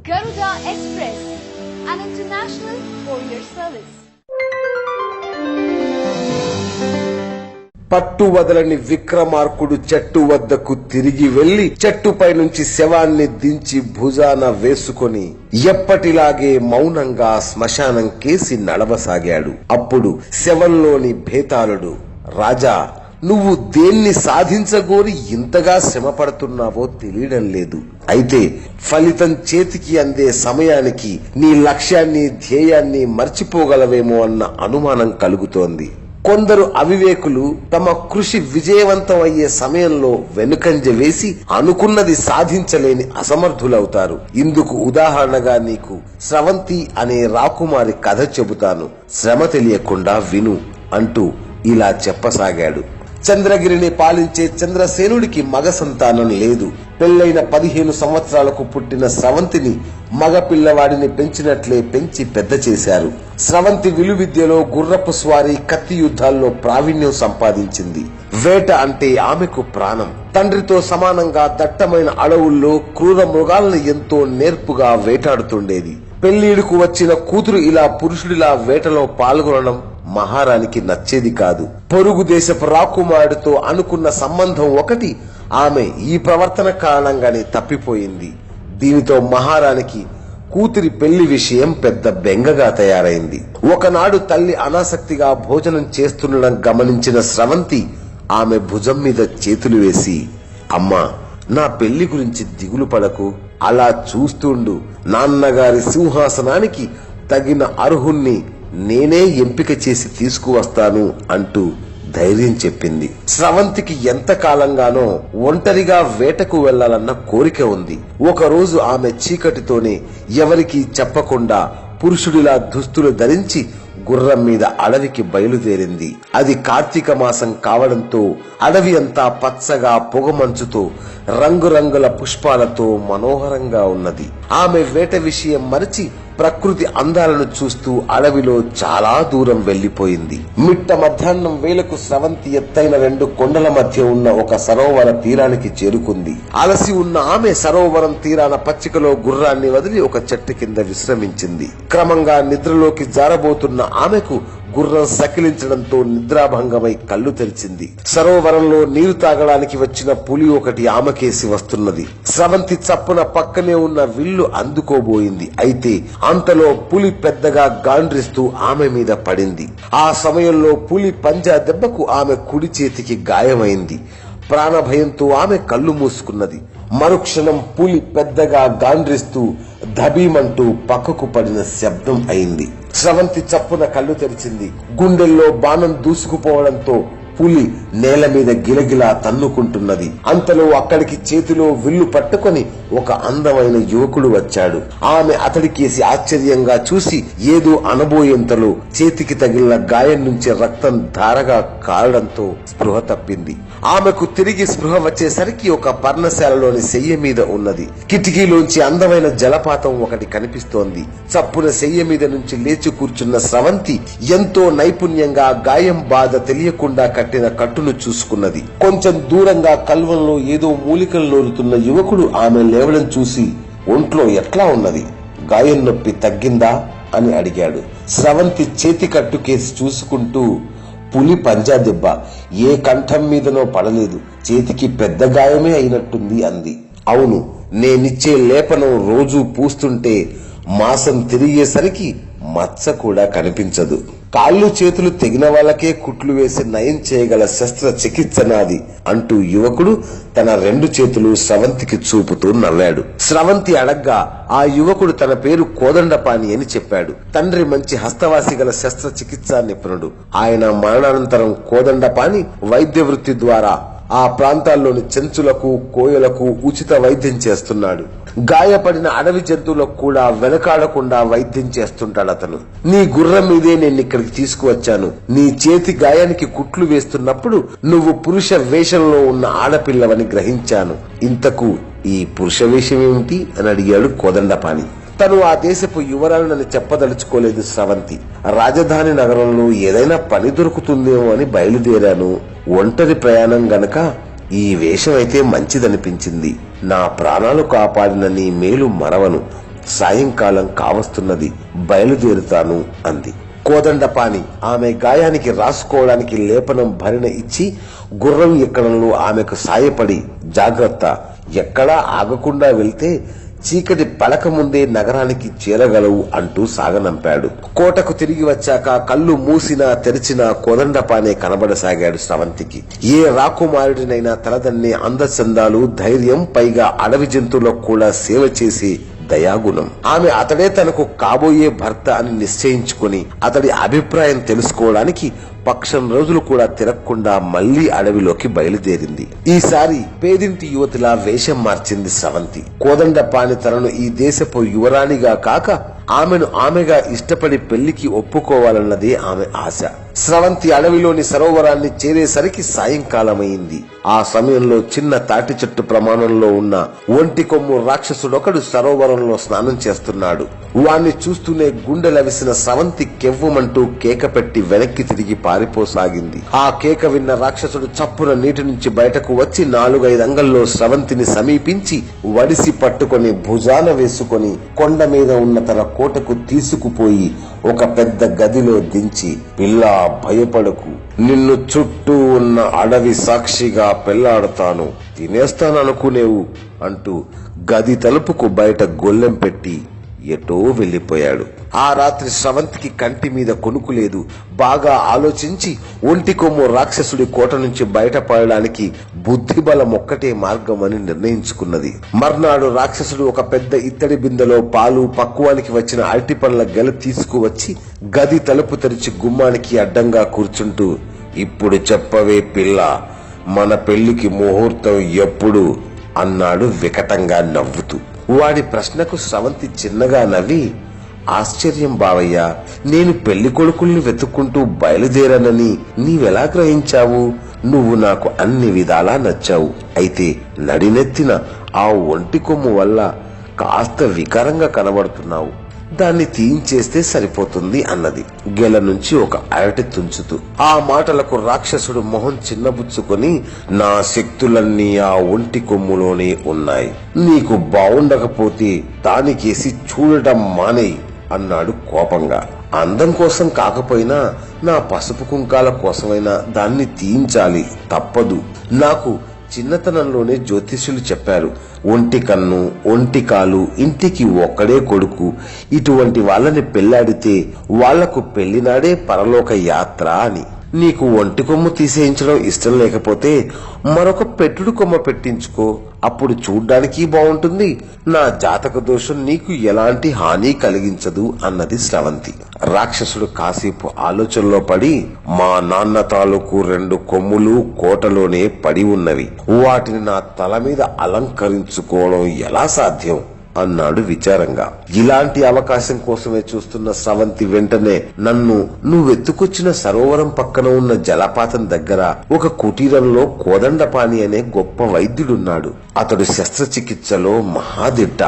Garuda Express, an international courier service. పట్టు వదలని విక్రమార్కుడు చెట్టు వద్దకు తిరిగి వెళ్లి చెట్టుపై నుంచి శవాన్ని దించి భుజాన వేసుకొని ఎప్పటిలాగే మౌనంగా శ్మశానం కేసి నడవసాగాడు. అప్పుడు శవంలోని భేతాళుడు, రాజా, నువ్వు దేన్ని సాధించగోరి ఇంతగా శ్రమ పడుతున్నావో తెలియడం లేదు. అయితే ఫలితం చేతికి అందే సమయానికి నీ లక్ష్యాన్ని ధ్యేయాన్ని మర్చిపోగలవేమో అన్న అనుమానం కలుగుతోంది. కొందరు అవివేకులు తమ కృషి విజయవంతమయ్యే సమయంలో వెనుకంజ వేసి అనుకున్నది సాధించలేని అసమర్థులవుతారు. ఇందుకు ఉదాహరణగా నీకు స్రవంతి అనే రాకుమారి కథ చెబుతాను, శ్రమ తెలియకుండా విను అంటూ ఇలా చెప్పసాగాడు. చంద్రగిరిని పాలించే చంద్రసేనుడికి మగ సంతానం లేదు. పెళ్లైన 15 సంవత్సరాలకు పుట్టిన స్రవంతిని మగ పిల్లవాడిని పెంచినట్లే పెంచి పెద్ద చేశారు. స్రవంతి విలువిద్యలో గుర్రపు స్వారీ, కత్తి యుద్ధాల్లో ప్రావీణ్యం సంపాదించింది. వేట అంటే ఆమెకు ప్రాణం. తండ్రితో సమానంగా దట్టమైన అడవుల్లో క్రూర మృగాలను ఎంతో నేర్పుగా వేటాడుతుండేది. పెళ్లిడుకు వచ్చిన కూతురు ఇలా పురుషుడిలా వేటలో పాల్గొనడం మహారాణికి నచ్చేది కాదు. పొరుగు దేశపు రాకుమారుడితో అనుకున్న సంబంధం ఒకటి ఆమె ఈ ప్రవర్తన కారణంగానే తప్పిపోయింది. దీనితో మహారాణికి కూతురి పెళ్లి విషయం పెద్ద బెంగగా తయారైంది. ఒకనాడు తల్లి అనాసక్తిగా భోజనం చేస్తుండడం గమనించిన స్రవంతి ఆమె భుజం మీద చేతులు వేసి, అమ్మా, నా పెళ్లి గురించి దిగులు పడకు, అలా చూస్తుండు, నాన్నగారి సింహాసనానికి తగిన అర్హుణ్ణి నేనే ఎంపిక చేసి తీసుకువస్తాను అంటూ ధైర్యం చెప్పింది. స్రవంతికి ఎంతకాలంగానో ఒంటరిగా వేటకు వెళ్లాలన్న కోరిక ఉంది. ఒకరోజు ఆమె చీకటితోనే ఎవరికీ చెప్పకుండా పురుషుడిలా దుస్తులు ధరించి గుర్రం మీద అడవికి బయలుదేరింది. అది కార్తీక మాసం కావడంతో అడవి అంతా పచ్చగా పొగమంచుతో రంగురంగుల పుష్పాలతో మనోహరంగా ఉన్నది. ఆమె వేట విషయం మరిచి ప్రకృతి అందాలను చూస్తూ అడవిలో చాలా దూరం వెళ్లిపోయింది. మిట్ట మధ్యాహ్నం వేళకు స్రవంతి ఎత్తైన 2 కొండల మధ్య ఉన్న ఒక సరోవర తీరానికి చేరుకుంది. అలసి ఉన్న ఆమె సరోవరం తీరాన పచ్చికలో గుర్రాన్ని వదిలి ఒక చెట్టు కింద విశ్రమించింది. క్రమంగా నిద్రలోకి జారబోతున్న ఆమెకు గుర్రం సకిలించడంతో నిద్రాభంగమై కళ్ళు తెరిచింది. సరోవరంలో నీరు తాగడానికి వచ్చిన పులి ఒకటి ఆమెకేసి వస్తున్నది. స్రవంతి చప్పున పక్కనే ఉన్న విల్లు అందుకోబోయింది. అయితే అంతలో పులి పెద్దగా గాండ్రిస్తూ ఆమె మీద పడింది. ఆ సమయంలో పులి పంజా దెబ్బకు ఆమె కుడి చేతికి గాయమైంది. ప్రాణభయంతో ఆమె కళ్ళు మూసుకున్నది. మరుక్షణం పులి పెద్దగా గాండ్రిస్తూ ధబీమంటూ పక్కకు పడిన శబ్దం అయింది. స్రవంతి చప్పున కళ్ళు తెరిచింది. గుండెల్లో బాణం దూసుకుపోవడంతో పులి నేల మీద గిలగిలా తన్నుకుంటున్నది. అంతలో అక్కడికి చేతిలో విల్లు పట్టుకొని ఒక అందమైన యువకుడు వచ్చాడు. ఆమె అతడికేసి ఆశ్చర్యంగా చూసి ఏదో అనబోయేంతలో చేతికి తగిలిన గాయం నుంచి రక్తం ధారగా కారడంతో స్పృహ తప్పింది. ఆమెకు తిరిగి స్పృహ వచ్చేసరికి ఒక పర్ణశాలలోని శయ్య మీద ఉన్నది. కిటికీలోంచి అందమైన జలపాతం ఒకటి కనిపిస్తోంది. చప్పున శయ్య మీద నుంచి లేచి కూర్చున్న స్రవంతి ఎంతో నైపుణ్యంగా గాయం బాధ తెలియకుండా కట్టిన కట్టును చూసుకున్నది. కొంచెం దూరంగా కల్వంలో ఏదో మూలికలు నూరుతున్న యువకుడు ఆమె లేవడం చూసి, ఒంట్లో ఎట్లా ఉన్నది, గాయం నొప్పి తగ్గిందా అని అడిగాడు. స్రవంతి చేతి కట్టు కేసి చూసుకుంటూ, పులి పంజా దెబ్బ ఏ కంఠం మీదనో పడలేదు, చేతికి పెద్ద గాయమే అయినట్టుంది అంది. అవును, నేనిచ్చే లేపనం రోజూ పూస్తుంటే మాసం తిరిగేసరికి మచ్చ కూడా కనిపించదు. కాళ్ళు చేతులు తెగిన వాళ్ళకే కుట్లు వేసి నయం చేయగల శస్త్ర చికిత్స నాది అంటూ యువకుడు తన 2 చేతులు స్రవంతికి చూపుతూ నవ్వాడు. స్రవంతి అడగ్గా ఆ యువకుడు తన పేరు కోదండపాణి అని చెప్పాడు. తండ్రి మంచి హస్తవాసి గల శస్త్ర చికిత్సా నిపుణుడు. ఆయన మరణానంతరం కోదండపాణి వైద్య వృత్తి ద్వారా ఆ ప్రాంతాల్లోని చెంచులకు, కోయలకు ఉచిత వైద్యం చేస్తున్నాడు. గాయపడిన అడవి జంతువులకు కూడా వెనకాడకుండా వైద్యం చేస్తుంటాడు అతను. నీ గుర్రం మీదే నేను ఇక్కడికి తీసుకువచ్చాను. నీ చేతి గాయానికి కుట్లు వేస్తున్నప్పుడు నువ్వు పురుష వేషంలో ఉన్న ఆడపిల్లవని గ్రహించాను. ఇంతకు ఈ పురుష వేషం ఏమిటి అని అడిగాడు కోదండపాణి. తను ఆ దేశపు యువరాలని చెప్పదలుచుకోలేదు స్రవంతి. రాజధాని నగరంలో ఏదైనా పని దొరుకుతుందేమో అని బయలుదేరాను. ఒంటరి ప్రయాణం గనక ఈ వేషం అయితే మంచిదనిపించింది. నా ప్రాణాలు కాపాడిన నీ మేలు మరవను. సాయంకాలం కావస్తున్నది, బయలుదేరుతాను అంది. కోదండపాణి ఆమె గాయానికి రాసుకోవడానికి లేపనం భరిణ ఇచ్చి గుర్రం ఎక్కడంలో ఆమెకు సాయపడి, జాగ్రత్త, ఎక్కడా ఆగకుండా వెళ్తే చీకటి పలక ముందే నగరానికి చేరగలవు అంటూ సాగనంపాడు. కోటకు తిరిగి వచ్చాక కళ్ళు మూసినా తెరిచినా కోదండపానే కనబడసాగాడు స్రవంతికి. ఏ రాకుమారుడినైనా తలదన్నే అందచందాలు, ధైర్యం, పైగా అడవి జంతువులకు కూడా సేవ చేసి దయాగుణం. ఆమె అతడే తనకు కాబోయే భర్త అని నిశ్చయించుకుని అతడి అభిప్రాయం తెలుసుకోవడానికి పక్షం రోజులు కూడా తిరగకుండా మళ్లీ అడవిలోకి బయలుదేరింది. ఈసారి పేదింటి యువతిలా వేషం మార్చింది స్రవంతి. కోదండపాణి తనను ఈ దేశపు యువరాణిగా కాక ఆమెను ఆమెగా ఇష్టపడి పెళ్లికి ఒప్పుకోవాలన్నదే ఆమె ఆశ. స్రవంతి అడవిలోని సరోవరాన్ని చేరేసరికి సాయంకాలమైంది. ఆ సమయంలో చిన్న తాటి చెట్టు ప్రమాణంలో ఉన్న ఒంటి కొమ్ము రాక్షసుడొకడు సరోవరంలో స్నానం చేస్తున్నాడు. వాణ్ణి చూస్తూనే గుండెలవిసిన స్రవంతి కెవ్వుమంటూ కేక పెట్టి వెనక్కి తిరిగి పారిపోసాగింది. ఆ కేక విన్న రాక్షసుడు చప్పున నీటి నుంచి బయటకు వచ్చి 4-5 అంగల్లో స్రవంతిని సమీపించి వడిసి పట్టుకొని భుజాన వేసుకొని కొండ మీద ఉన్న తన కోటకు తీసుకుపోయి ఒక పెద్ద గదిలో దించి, పిల్లా భయపడకు, నిన్ను చుట్టూ ఉన్న అడవి సాక్షిగా పెళ్లాడతాను, తినేస్తాననుకునేవు అంటూ గది తలుపుకు బయట గొల్లెం పెట్టి ఎటో వెళ్లిపోయాడు. ఆ రాత్రి స్రవంతికి కంటి మీద కొనుకు లేదు. బాగా ఆలోచించి ఒంటి కొమ్ము రాక్షసుడి కోట నుంచి బయటపడడానికి బుద్ధిబలం ఒక్కటే మార్గం అని నిర్ణయించుకున్నది. మర్నాడు రాక్షసుడు ఒక పెద్ద ఇత్తడి బిందెలో పాలు, పక్వానికి వచ్చిన అరటి పండ్ల గెల తీసుకువచ్చి గది తలుపు తెరిచి గుమ్మానికి అడ్డంగా కూర్చుంటూ, ఇప్పుడు చెప్పవే పిల్ల, మన పెళ్లికి ముహూర్తం ఎప్పుడు అన్నాడు వికటంగా నవ్వుతూ. వాడి ప్రశ్నకు స్రవంతి చిన్నగా నవ్వి, ఆశ్చర్యం బావయ్య, నేను పెళ్లి కొడుకుల్ని వెతుక్కుంటూ బయలుదేరానని నీవెలా గ్రహించావు? నువ్వు నాకు అన్ని విధాలా నచ్చావు. అయితే నడినెత్తిన ఆ ఒంటి కొమ్ము వల్ల కాస్త వికారంగా కనబడుతున్నావు. దాన్ని తీయించేస్తే సరిపోతుంది అన్నది గెల నుంచి ఒక అరటి తుంచుతూ. ఆ మాటలకు రాక్షసుడు మొహం చిన్నబుచ్చుకొని, నా శక్తులన్నీ ఆ ఒంటి కొమ్ములోనే ఉన్నాయి. నీకు బావుండకపోతే దానికేసి చూడటం మానేయి అన్నాడు కోపంగా. అందం కోసం కాకపోయినా నా పసుపు కుంకాల కోసమైనా దాన్ని తీయించాలి, తప్పదు. నాకు చిన్నతనంలోనే జ్యోతిష్యులు చెప్పారు, ఒంటి కన్ను, ఒంటి కాలు, ఇంటికి ఒక్కడే కొడుకు, ఇటువంటి వాళ్ళని పెళ్లాడితే వాళ్లకు పెళ్లినాడే పరలోక యాత్ర అని. నీకు ఒంటి కొమ్ము తీసేయించడం ఇష్టం లేకపోతే మరొక పెట్టుడు కొమ్మ పెట్టించుకో, అప్పుడు చూడ్డానికి బాగుంటుంది. నా జాతక దోషం నీకు ఎలాంటి హాని కలిగించదు అన్నది స్రవంతి. రాక్షసుడు కాసేపు ఆలోచనలో పడి, మా నాన్న తాలూకు 2 కొమ్ములు కోటలోనే పడి ఉన్నవి, వాటిని నా తల మీద అలంకరించుకోవడం ఎలా సాధ్యం అన్నాడు విచారంగా. ఇలాంటి అవకాశం కోసమే చూస్తున్న స్రవంతి వెంటనే, నన్ను నువ్వెత్తుకొచ్చిన సరోవరం పక్కన ఉన్న జలపాతం దగ్గర ఒక కుటీరంలో కోదండపాణి అనే గొప్ప వైద్యుడున్నాడు. అతడు శస్త్రచికిత్సలో మహాదిట్ట.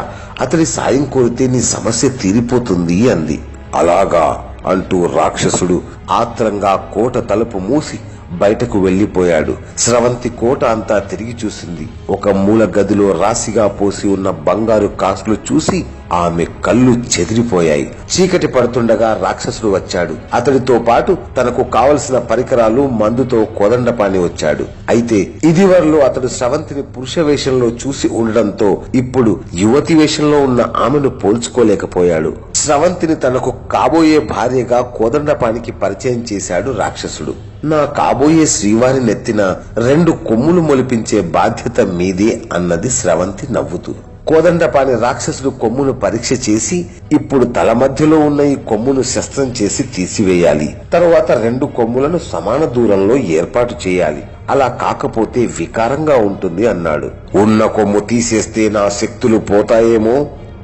అతడి సాయం కోరితే నీ సమస్య తీరిపోతుంది అంది. అలాగా అంటూ రాక్షసుడు ఆత్రంగా కోట తలుపు మూసి బయటకు వెళ్లిపోయాడు. స్రవంతి కోట అంతా తిరిగి చూసింది. ఒక మూల గదిలో రాశిగా పోసి ఉన్న బంగారు కాసులు చూసి ఆమె కళ్ళు చెదిరిపోయాయి. చీకటి పడుతుండగా రాక్షసుడు వచ్చాడు. అతడితో పాటు తనకు కావలసిన పరికరాలు, మందుతో కోదండపాణి వచ్చాడు. అయితే ఇదివరలో అతడు స్రవంతిని పురుష వేషంలో చూసి ఉండడంతో ఇప్పుడు యువతి వేషంలో ఉన్న ఆమెను పోల్చుకోలేకపోయాడు. స్రవంతిని తనకు కాబోయే భార్యగా కోదండపాణికి పరిచయం చేశాడు రాక్షసుడు. నా కాబోయే శ్రీవారి నెత్తిన 2 కొమ్ములు మొలిపించే బాధ్యత మీదే అన్నది స్రవంతి నవ్వుతూ. కోదండపాణి రాక్షసుడు కొమ్మును పరీక్ష చేసి, ఇప్పుడు తల మధ్యలో ఉన్న ఈ కొమ్మును శస్త్రం చేసి తీసివేయాలి. తరువాత 2 కొమ్ములను సమాన దూరంలో ఏర్పాటు చేయాలి. అలా కాకపోతే వికారంగా ఉంటుంది అన్నాడు. ఉన్న కొమ్ము తీసేస్తే నా శక్తులు పోతాయేమో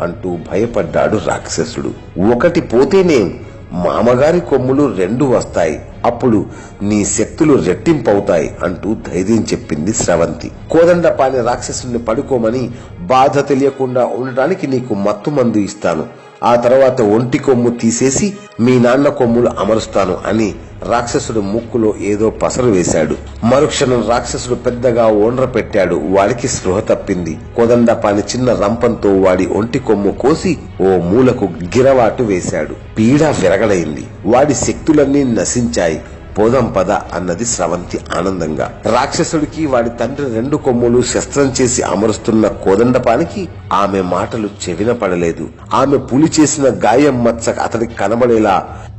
అంటూ భయపడ్డాడు రాక్షసుడు. ఒకటి పోతేనే మామగారి కొమ్ములు 2 వస్తాయి, అప్పుడు నీ శక్తులు రెట్టింపవుతాయి అంటూ ధైర్యం చెప్పింది స్రవంతి. కోదండపాణి రాక్షసుని పడుకోమని, బాధ తెలియకుండా ఉండడానికి నీకు మత్తు మందు ఇస్తాను, ఆ తర్వాత ఒంటి కొమ్ము తీసేసి మీ నాన్న కొమ్ములు అమరుస్తాను అని రాక్షసుడు ముక్కులో ఏదో పసరు వేశాడు. మరుక్షణం రాక్షసుడు పెద్దగా ఓండ్ర పెట్టాడు. వాడికి స్పృహ తప్పింది. కోదండపాణి చిన్న రంపంతో వాడి ఒంటి కొమ్ము కోసి ఓ మూలకు గిరవాటు వేశాడు. పీడ విరగడైంది. వాడి శక్తులన్నీ నశించాయి. పోదాం పద అన్నది స్రవంతి ఆనందంగా. రాక్షసుడికి వాడి తండ్రి 2 కొమ్ములు శస్త్రం చేసి అమరుస్తున్న కోదండపానికి ఆమె మాటలు చెవిన పడలేదు. ఆమె పులి చేసిన గాయం మచ్చ అతడికి కనబడేలా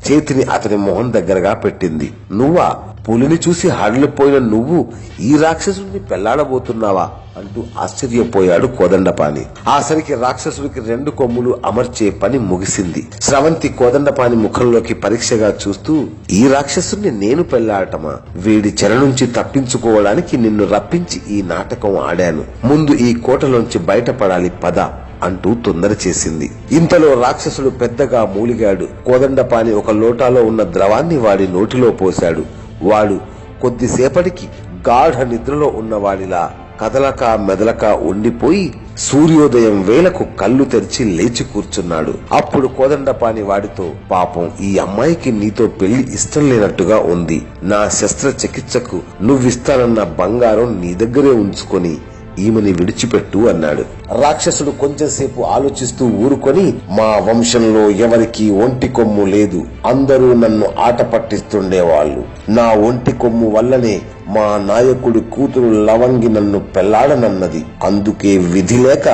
చేతిని అతని మొహం దగ్గరగా పెట్టింది. నువ్వా? పులిని చూసి హడలిపోయిన నువ్వు ఈ రాక్షసుడిని పెళ్లాడబోతున్నావా అంటూ ఆశ్చర్యపోయాడు కోదండపాణి. ఆసరికి రాక్షసుడికి 2 కొమ్ములు అమర్చే పని ముగిసింది. స్రవంతి కోదండపాణి ముఖంలోకి పరీక్షగా చూస్తూ, ఈ రాక్షసుడిని నేను పెళ్లాడటమా? వీడి చెర నుంచి తప్పించుకోవడానికి నిన్ను రప్పించి ఈ నాటకం ఆడాను. ముందు ఈ కోటలోంచి బయటపడాలి పద అంటూ తొందర చేసింది. ఇంతలో రాక్షసుడు పెద్దగా మూలిగాడు. కోదండపాణి ఒక లోటాలో ఉన్న ద్రవాన్ని వాడి నోటిలో పోశాడు. వాడు కొద్దిసేపటికి గాఢ నిద్రలో ఉన్నవాడిలా కదలక మెదలక ఉండిపోయి సూర్యోదయం వేళకు కళ్ళు తెరిచి లేచి కూర్చున్నాడు. అప్పుడు కోదండపాణి వాడితో, పాపం ఈ అమ్మాయికి నీతో పెళ్లి ఇష్టం లేనట్టుగా ఉంది. నా శస్త్రచికిత్సకు నువ్విస్తానన్న బంగారం నీ దగ్గరే ఉంచుకొని ఈమెని విడిచిపెట్టు అన్నాడు. రాక్షసుడు కొంచెంసేపు ఆలోచిస్తూ ఊరుకొని, మా వంశంలో ఎవరికి ఒంటి కొమ్ము లేదు. అందరూ నన్ను ఆట పట్టిస్తుండేవాళ్లు. నా ఒంటి కొమ్ము వల్లనే మా నాయకుడి కూతురు లవంగి నన్ను పెళ్లాడనన్నది. అందుకే విధి లేక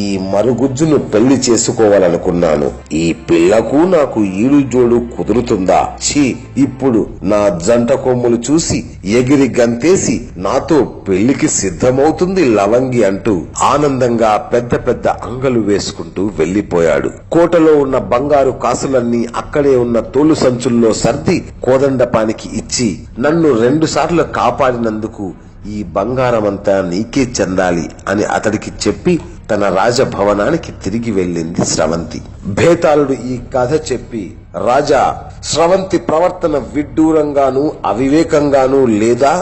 ఈ మరుగుజ్జును పెళ్లి చేసుకోవాలనుకున్నాను. ఈ పిల్లకు నాకు ఈడు జోడు కుదురుతుందా? ఛీ, ఇప్పుడు నా జంట కొమ్ములు చూసి ఎగిరి గంతేసి నాతో పెళ్లికి సిద్ధమవుతుంది లవంగి అంటూ ఆనందంగా పెద్ద పెద్ద అంగలు వేసుకుంటూ వెళ్లిపోయాడు. కోటలో ఉన్న బంగారు కాసులన్నీ అక్కడే ఉన్న తోలు సంచుల్లో సర్ది కోదండపానికి ఇచ్చి, నన్ను 2 సార్లు కాపాడినందుకు ఈ బంగారమంతా నీకే చెందాలి అని అతడికి చెప్పి తన రాజభవనానికి తిరిగి వెళ్ళింది స్రవంతి. భేతాళుడు ఈ కథ చెప్పి, రాజా, స్రవంతి ప్రవర్తన విడ్డూరంగానూ అవివేకంగానూ లేదా?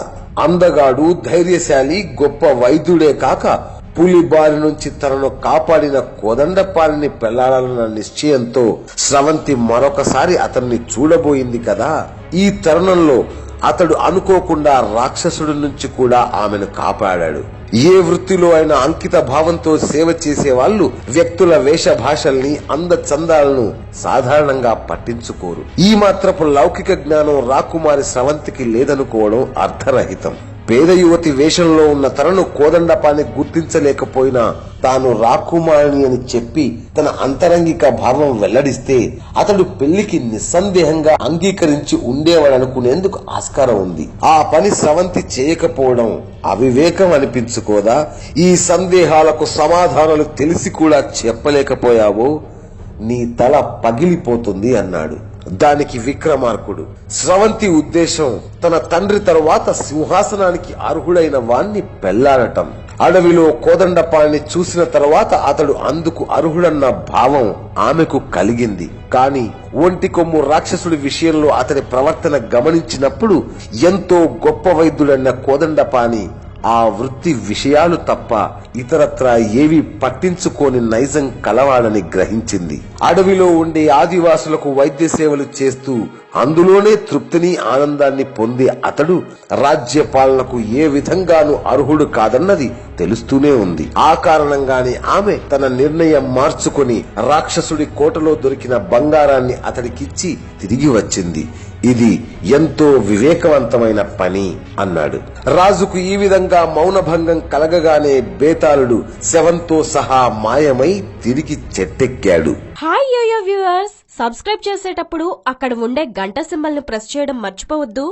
అందగాడు, ధైర్యశాలి, గొప్ప వైద్యుడే కాక పులి బారి నుంచి తనను కాపాడిన కోదండపాణిని పెళ్లాడాలన్న నిశ్చయంతో స్రవంతి మరొకసారి అతన్ని చూడబోయింది కదా. ఈ తరుణంలో అతడు అనుకోకుండా రాక్షసుడి నుంచి కూడా ఆమెను కాపాడాడు. ఏ వృత్తిలో అయినా అంకిత భావంతో సేవ చేసే వాళ్ళు వ్యక్తుల వేషభాషల్ని, అందచందాలను సాధారణంగా పట్టించుకోరు. ఈ మాత్రపు లౌకిక జ్ఞానం రాకుమారి స్రవంతికి లేదనుకోవడం అర్థరహితం. పేద యువతి వేషంలో ఉన్న తనను కోదండపాణి గుర్తించలేకపోయినా తాను రాకుమారిని అని చెప్పి తన అంతరంగిక భావం వెల్లడిస్తే అతడు పెళ్లికి నిస్సందేహంగా అంగీకరించి ఉండేవాడనుకునేందుకు ఆస్కారం ఉంది. ఆ పని స్రవంతి చేయకపోవడం అవివేకం అనిపించుకోదా? ఈ సందేహాలకు సమాధానాలు తెలిసి కూడా చెప్పలేకపోయావో నీ తల పగిలిపోతుంది అన్నాడు. దానికి విక్రమార్కుడు, స్రవంతి ఉద్దేశం తన తండ్రి తరువాత సింహాసనానికి అర్హుడైన వాణ్ణి పెళ్లాడటం. అడవిలో కోదండపాణిని చూసిన తర్వాత అతడు అందుకు అర్హుడన్న భావం ఆమెకు కలిగింది. కాని ఒంటి కొమ్ము రాక్షసుడి విషయంలో అతడి ప్రవర్తన గమనించినప్పుడు ఎంతో గొప్ప వైద్యుడన్న కోదండపాణి ఆ వృత్తి విషయాలు తప్ప ఇతరత్రా ఏవి పట్టించుకోని నైజం కలవాడని గ్రహించింది. అడవిలో ఉండే ఆదివాసులకు వైద్య సేవలు చేస్తూ అందులోనే తృప్తిని, ఆనందాన్ని పొందే అతడు రాజ్య పాలనకు ఏ విధంగానూ అర్హుడు కాదన్నది తెలుస్తూనే ఉంది. ఆ కారణంగానే ఆమె తన నిర్ణయం మార్చుకుని రాక్షసుడి కోటలో దొరికిన బంగారాన్ని అతడికిచ్చి తిరిగి వచ్చింది. ఇది ఎంతో వివేకవంతమైన పని అన్నాడు. రాజుకు ఈ విధంగా మౌనభంగం కలగగానే బేతాళుడు శవంతో సహా మాయమై తిరిగి చెట్టెక్కాడు. హాయ్ యోయో వ్యూవర్స్, సబ్స్క్రైబ్ చేసేటప్పుడు అక్కడ ఉండే గంట సింబల్ ను ప్రెస్ చేయడం మర్చిపోవద్దు.